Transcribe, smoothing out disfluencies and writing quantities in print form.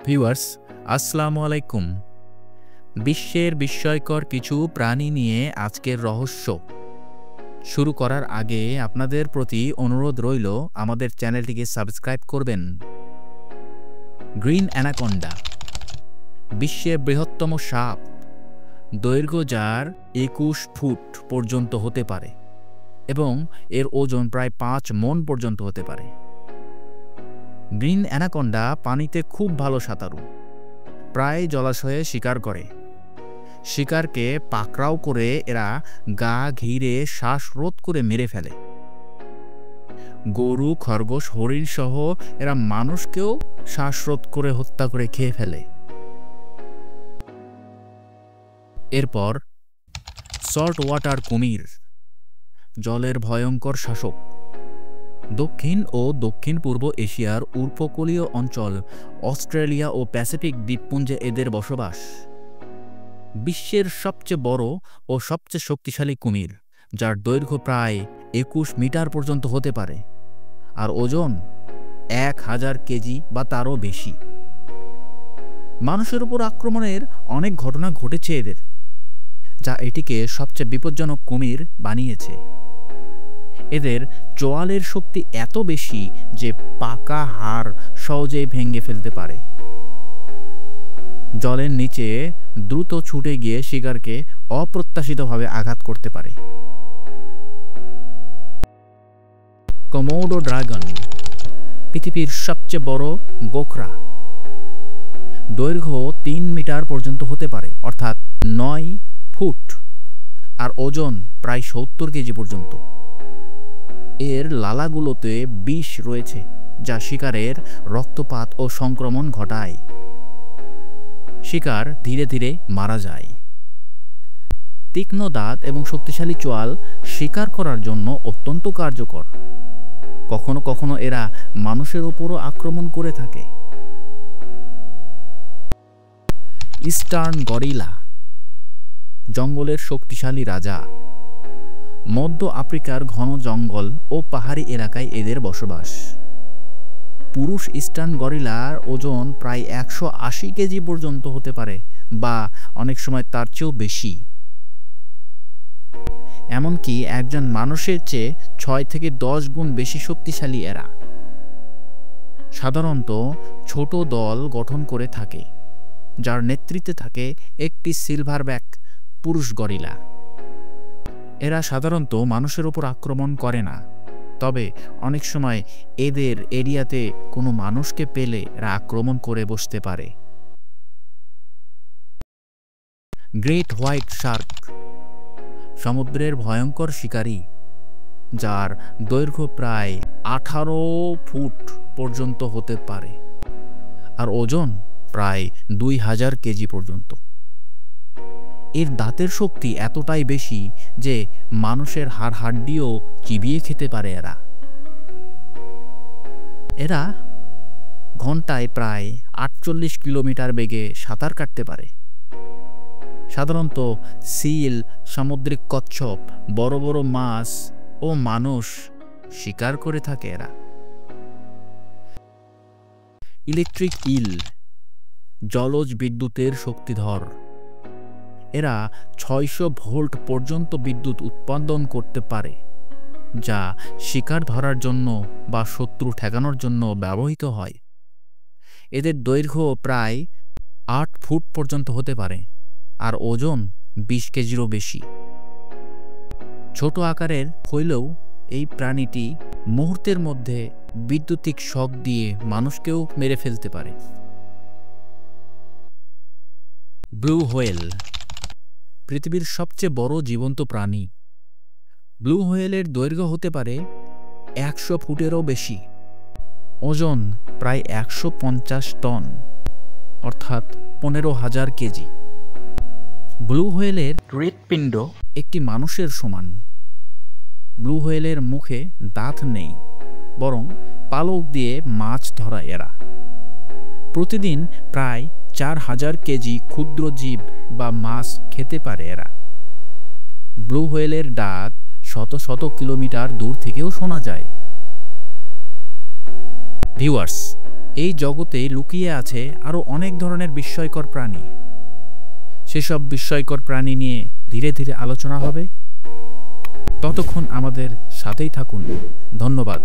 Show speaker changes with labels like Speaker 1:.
Speaker 1: Viewers, আসসালামু আলাইকুম। বিশ্বের বিস্ময়কর কিছু প্রাণী নিয়ে আজকের রহস্য শুরু করার আগে আপনাদের প্রতি অনুরোধ রইল আমাদের চ্যানেলটিকে সাবস্ক্রাইব করবেন। গ্রিন অ্যানাকোন্ডা বিশ্বের বৃহত্তম সাপ, দৈর্ঘ্য যার ২১ ফুট পর্যন্ত হতে পারে এবং এর ওজন প্রায় ৫ মণ পর্যন্ত হতে পারে। গ্রিন অ্যানাকোন্ডা পানিতে খুব ভালো সাঁতারু, প্রায় জলাশয়ে শিকার করে। শিকারকে পাকড়াও করে এরা গা ঘিরে শ্বাসরোধ করে মেরে ফেলে। গরু, খরগোশ, হরিণ সহ এরা মানুষকেও শ্বাসরোধ করে হত্যা করে খেয়ে ফেলে। এরপর সল্ট ওয়াটার কুমির, জলের ভয়ঙ্কর শাসক। দক্ষিণ ও দক্ষিণ পূর্ব এশিয়ার উপকূলীয় অঞ্চল, অস্ট্রেলিয়া ও প্যাসিফিক দ্বীপপুঞ্জে এদের বসবাস। বিশ্বের সবচেয়ে বড় ও সবচেয়ে শক্তিশালী কুমির, যার দৈর্ঘ্য প্রায় ২১ মিটার পর্যন্ত হতে পারে আর ওজন ১,০০০ কেজি বা তারও বেশি। মানুষের উপর আক্রমণের অনেক ঘটনা ঘটেছে এদের, যা এটিকে সবচেয়ে বিপজ্জনক কুমির বানিয়েছে। এদের চোয়ালের শক্তি এত বেশি যে পাকা হাড় সহজেই ভেঙে ফেলতে পারে। জলের নিচে দ্রুত ছুটে গিয়ে শিকারকে অপ্রত্যাশিতভাবে আঘাত করতে পারে। কমোডো ড্রাগন পৃথিবীর সবচেয়ে বড় গোখরা, দৈর্ঘ্য ৩ মিটার পর্যন্ত হতে পারে, অর্থাৎ ৯ ফুট, আর ওজন প্রায় ৭০ কেজি পর্যন্ত। এর লালাগুলোতে বিষ রয়েছে, যা শিকারের রক্তপাত ও সংক্রমণ ঘটায়। শিকার ধীরে ধীরে মারা যায়। তীক্ষ্ণ দাঁত এবং শক্তিশালী চোয়াল শিকার করার জন্য অত্যন্ত কার্যকর। কখনো কখনো এরা মানুষের উপরও আক্রমণ করে থাকে। ইস্টার্ন গরিলা, জঙ্গলের শক্তিশালী রাজা। মধ্য আফ্রিকার ঘন জঙ্গল ও পাহাড়ি এলাকায় এদের বসবাস। পুরুষ ইস্টার্ন গরিলার ওজন প্রায় ১৮০ কেজি পর্যন্ত হতে পারে বা অনেক সময় তার চেয়েও বেশি। এমনকি একজন মানুষের চেয়ে ৬ থেকে ১০ গুণ বেশি শক্তিশালী এরা। সাধারণত ছোট দল গঠন করে থাকে, যার নেতৃত্বে থাকে একটি সিলভারব্যাক পুরুষ গরিলা। এরা সাধারণত মানুষের উপর আক্রমণ করে না, তবে অনেক সময় এদের এরিয়াতে কোনো মানুষকে পেলে এরা আক্রমণ করে বসতে পারে। গ্রেট হোয়াইট শার্ক, সমুদ্রের ভয়ঙ্কর শিকারী, যার দৈর্ঘ্য প্রায় ১৮ ফুট পর্যন্ত হতে পারে আর ওজন প্রায় ২,০০০ কেজি পর্যন্ত। এর দাঁতের শক্তি এতটাই বেশি যে মানুষের হাড়হাড্ডিও চিবিয়ে খেতে পারে এরা। এরা ঘন্টায় প্রায় ৪৮ কিলোমিটার বেগে সাঁতার কাটতে পারে। সাধারণত সিল, সামুদ্রিক কচ্ছপ, বড় বড় মাছ ও মানুষ শিকার করে থাকে এরা। ইলেকট্রিক ইল, জলজ বিদ্যুতের শক্তিধর। এরা ৬০০ ভোল্ট পর্যন্ত বিদ্যুৎ উৎপাদন করতে পারে, যা শিকার ধরার জন্য বা শত্রু ঠেকানোর জন্য ব্যবহৃত হয়। এদের দৈর্ঘ্য প্রায় ৮ ফুট পর্যন্ত হতে পারে আর ওজন ২০ কেজিরও বেশি। ছোট আকারের হইলেও এই প্রাণীটি মুহূর্তের মধ্যে বৈদ্যুতিক শক দিয়ে মানুষকেও মেরে ফেলতে পারে। ব্লু হোয়েল, পৃথিবীর সবচেয়ে বড় জীবন্ত প্রাণী। ব্লু হোয়েলের দৈর্ঘ্য হতে পারে ১০০ ফুটেরও বেশি, ওজন প্রায় ১৫০ টন, অর্থাৎ ১৫,০০০ কেজি। ব্লু হোয়েলের হৃৎপিণ্ড একটি মানুষের সমান। ব্লু হোয়েলের মুখে দাঁত নেই, বরং পালক দিয়ে মাছ ধরায় এরা। প্রতিদিন প্রায় ৪,০০০ কেজি ক্ষুদ্র জীব বা মাছ খেতে পারে এরা। ব্লু হোয়েলের ডাক শত শত কিলোমিটার দূর থেকেও শোনা যায়। ভিউয়ার্স, এই জগতে লুকিয়ে আছে আরও অনেক ধরনের বিস্ময়কর প্রাণী। সেসব বিস্ময়কর প্রাণী নিয়ে ধীরে ধীরে আলোচনা হবে। ততক্ষণ আমাদের সাথেই থাকুন। ধন্যবাদ।